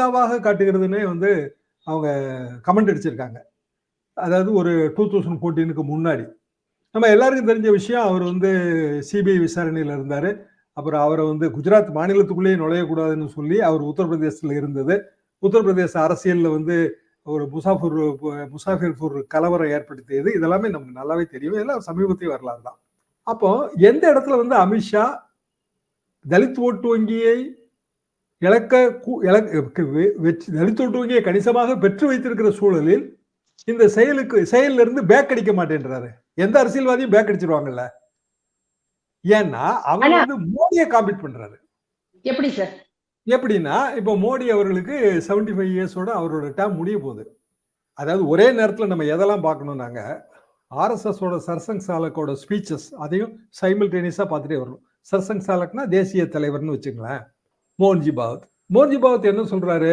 காட்டுகிறதுன்னே வந்து அவங்க கமெண்ட் அடிச்சிருக்காங்க. அதாவது ஒரு 2014க்கு முன்னாடி. நம்ம எல்லாருக்கும் தெரிஞ்ச விஷயம், அவர் வந்து சிபிஐ விசாரணையில இருந்தாரு. அப்புறம் அவரை வந்து குஜராத் மாநிலத்துக்குள்ளேயே நுழையக்கூடாதுன்னு சொல்லி அவர் உத்தரப்பிரதேசத்துல இருந்தது. உத்தரப்பிரதேச அரசியல்ல வந்து ஒரு முசாஃபிர்பூர் கலவரம் ஏற்படுத்தியது. இதெல்லாமே நமக்கு நல்லாவே தெரியும். இதெல்லாம் சமீபத்திய வரலாறு தான். அப்போ எந்த இடத்துல வந்து அமித்ஷா தலித் ஓட்டு வங்கியை தலித் ஓட்டு வங்கியை கணிசமாக பெற்று வைத்திருக்கிற சூழலில் இந்த செயல்ல இருந்து பேக் அடிக்க மாட்டேன்றாரு. எந்த அரசியல்வாதியும் பேக் அடிச்சிருவாங்கல்ல. ஏன்னா அவர் வந்து மோடியை காம்பீட் பண்றாரு. எப்படி சார்? எப்படின்னா இப்ப மோடி அவர்களுக்கு 75 இயர்ஸோட அவரோட டேர்ம் முடிய போகுது. அதாவது ஒரே நேரத்தில் நம்ம எதெல்லாம் பார்க்கணும், நாங்க ஆர்எஸ்எஸ் ஓட சர்சங் சாலக்கோட ஸ்பீச்சஸ் அதையும் சைமல்டேனியஸா பார்த்துட்டே வரணும். சர்சங் சாலக்னா தேசிய தலைவர்னு வச்சுங்களேன். மோகன்ஜி பாகவத் என்ன சொல்றாரு?